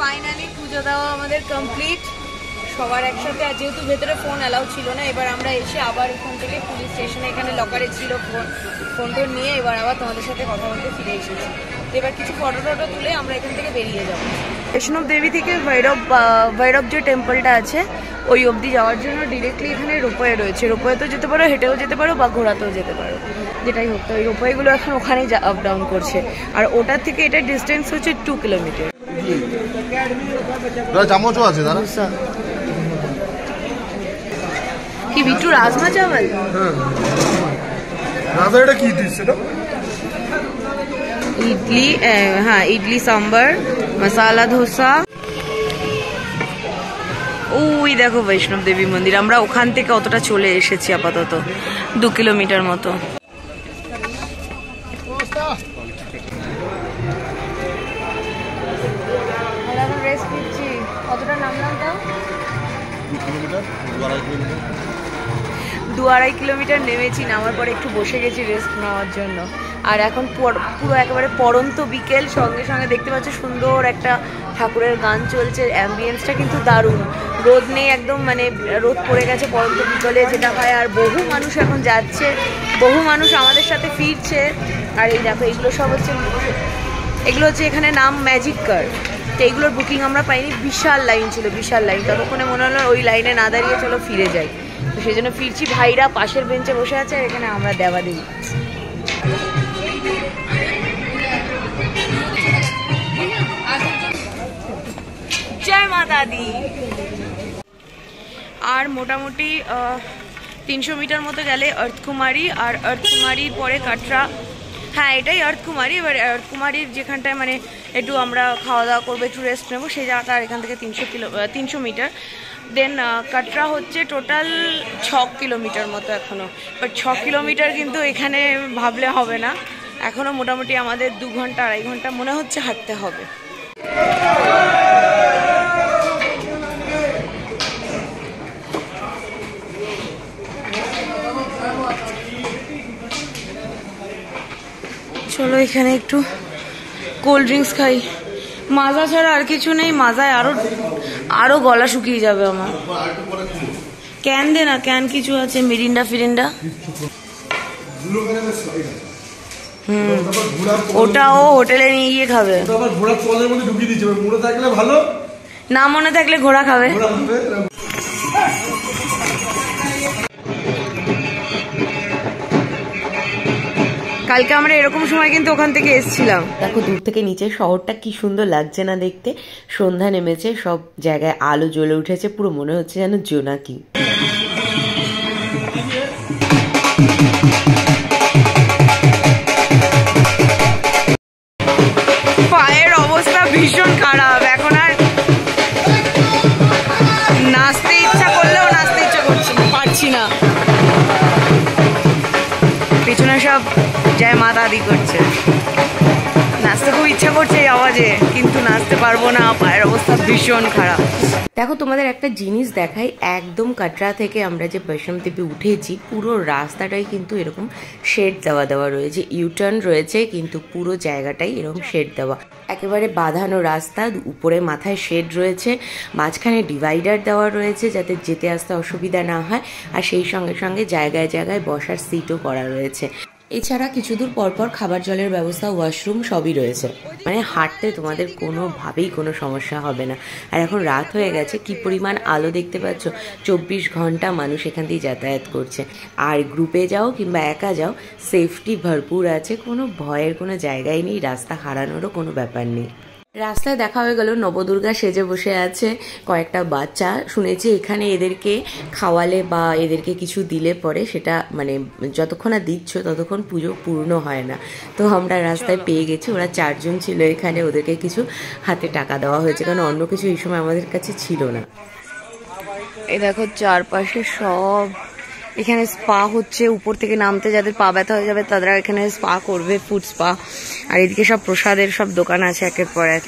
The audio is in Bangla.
ফাইনালি পুজো দেওয়া আমাদের কমপ্লিট সবার একসাথে। আর যেহেতু ভেতরে ফোন অ্যালাউ ছিল না, এবার আমরা এসে আবার এখান থেকে পুলিশ স্টেশনে, এখানে লকারে ছিল ফোনটা নিয়ে এবার আবার তোমাদের সাথে কথা বলতে ফিরে এসেছি। তো এবার কিছু ফটো টটো তুলে আমরা এখান থেকে বেরিয়ে যাবো। বৈষ্ণব দেবী থেকে ভৈরব যে টেম্পলটা আছে ওই অবধি যাওয়ার জন্য ডিরেক্টলি এখানে রোপওয়ে রয়েছে। রোপওয়েতেও যেতে পারো, হেঁটেও যেতে পারো বা ঘোড়াতেও যেতে পারো, যেটাই হোক। তো ওই রোপওয়েগুলো এখন ওখানেই আপ ডাউন করছে। আর ওটার থেকে এটার ডিস্টেন্স হচ্ছে 2 কিলোমিটার। চামচও আছে দাদা। কি বিট্টু রাজমা চাওয়াল? দাদা এটা কি দিস এটা? ইডলি, হ্যাঁ ইডলি সাম্বার, মশালা ধোসা। ওই দেখো বৈষ্ণব দেবী মন্দির। আমরা ওখান থেকে অতটা চলে এসেছি, আপাতত 2 কিলোমিটার মতো। কতটা নামলাম তাও? 2-2.5 কিলোমিটার নেমেছি। নামার পরে একটু বসে গেছি রেস্ট নেওয়ার জন্য। আর এখন পুরো একেবারে পড়ন্ত বিকেল, সঙ্গে সঙ্গে দেখতে পাচ্ছ সুন্দর একটা ঠাকুরের গান চলছে। অ্যাম্বিয়েন্সটা কিন্তু দারুণ, রোদ নেই একদম, মানে রোদ পড়ে গেছে পড়ন্ত বিকেলে যেটা হয়। আর বহু মানুষ এখন যাচ্ছে, বহু মানুষ আমাদের সাথে ফিরছে। আর এই দেখো এগুলো সব হচ্ছে, এগুলো হচ্ছে এখানে নাম ম্যাজিক কার। তো এইগুলোর বুকিং আমরা পাইনি, বিশাল লাইন ছিল, বিশাল লাইন। ততক্ষণে মনে হলো ওই লাইনে না দাঁড়িয়ে চলো ফিরে যাই। তো সেই জন্য ফিরছি। ভাইরা পাশের বেঞ্চে বসে আছে আর এখানে আমরা দেওয়া দিই। জয় মাতা দি। আর মোটামুটি 300 মিটার মতো গেলে আর্থকুমারী, আর আর্থকুমারীর পরে কাটরা। হ্যাঁ এটাই আর্থকুমারী। এবার আর্থকুমারীর যেখানটায় মানে একটু আমরা খাওয়া দাওয়া করবো, একটু রেস্ট নেবো, সেই জায়গাটা আর এখান থেকে 300 মিটার। দেন কাটরা হচ্ছে টোটাল 6 কিলোমিটার মতো এখনও। বাট 6 কিলোমিটার কিন্তু এখানে ভাবলে হবে না, এখনও মোটামুটি আমাদের 2 ঘন্টা 2.5 ঘন্টা মনে হচ্ছে হাঁটতে হবে। চলো এখানে একটু কোল্ড ড্রিঙ্কস খাই। মাজা ছাড়া আর কিছু নেই, মাজায় আরো গলা শুকিয়ে যাবে আমার। ক্যান দে না, ক্যান কিছু আছে, মিরিন্ডা ফিরিন্ডা। ওটাও হোটেলে নিয়ে গিয়ে খাবে। না মনে থাকলে ঘোড়া খাবে। কালকে আমরা এরকম সময় কিন্তু ওখান থেকে এসেছিলাম। দেখো দূর থেকে নিচে শহরটা কি সুন্দর লাগছে না দেখতে। সন্ধ্যা নেমেছে, সব জায়গায় আলো জ্বলে উঠেছে, পুরো মনে হচ্ছে যেন জোনাকি। পায়ের অবস্থা ভীষণ খারাপ, এখন আর নাচতে ইচ্ছা করলেও নাচতে ইচ্ছা পারছি না। পিছনে সব জয় মাতা দি করছে, নাচতে খুব ইচ্ছা করছে এই আওয়াজে, কিন্তু নাচতে পারবো না, পায়ের অবস্থা ভীষণ খারাপ। দেখো তোমাদের একটা জিনিস দেখাই, একদম কাটরা থেকে আমরা যে বৈষ্ণব দেবী উঠেছি পুরো রাস্তাটাই কিন্তু এরকম শেড দেওয়া রয়েছে, ইউটার্ন রয়েছে, কিন্তু পুরো জায়গাটাই এরকম শেড দেওয়া, একেবারে বাঁধানো রাস্তা, উপরে মাথায় শেড রয়েছে, মাঝখানে ডিভাইডার দেওয়া রয়েছে যাতে যেতে আসতে অসুবিধা না হয়, আর সেই সঙ্গে সঙ্গে জায়গায় জায়গায় বসার সিটও করা রয়েছে। এছাড়া কিছু দূর পরপর খাবার জলের ব্যবস্থা, ওয়াশরুম সবই রয়েছে, মানে হাঁটতে তোমাদের কোনোভাবেই কোনো সমস্যা হবে না। আর এখন রাত হয়ে গেছে, কি পরিমাণ আলো দেখতে পাচ্ছ, 24 ঘন্টা মানুষ এখান দিয়ে যাতায়াত করছে। আর গ্রুপে যাও কিংবা একা যাও, সেফটি ভরপুর আছে, কোনো ভয়ের কোনো জায়গায় নেই, রাস্তা হারানোরও কোনো ব্যাপার নেই। রাস্তায় দেখা হয়ে গেল নবদুর্গা সেজে বসে আছে কয়েকটা বাচ্চা। শুনেছি এখানে এদেরকে খাওয়ালে বা এদেরকে কিছু দিলে পরে সেটা মানে যতক্ষণ না দিচ্ছ ততক্ষণ পুজো পূর্ণ হয় না। তো আমরা রাস্তায় পেয়ে গেছি, ওরা 4 জন ছিল এখানে, ওদেরকে কিছু হাতে টাকা দেওয়া হয়েছে, কারণ অন্য কিছু এই সময় আমাদের কাছে ছিল না। এই দেখো চারপাশে সব, এখানে স্পা হচ্ছে, উপর থেকে নামতে যাদের পা ব্যথা হয়ে যাবে তারা এখানে স্পা করবে, ফুড স্পা। আর এদিকে সব প্রসাদের সব দোকান আছে একের পর এক।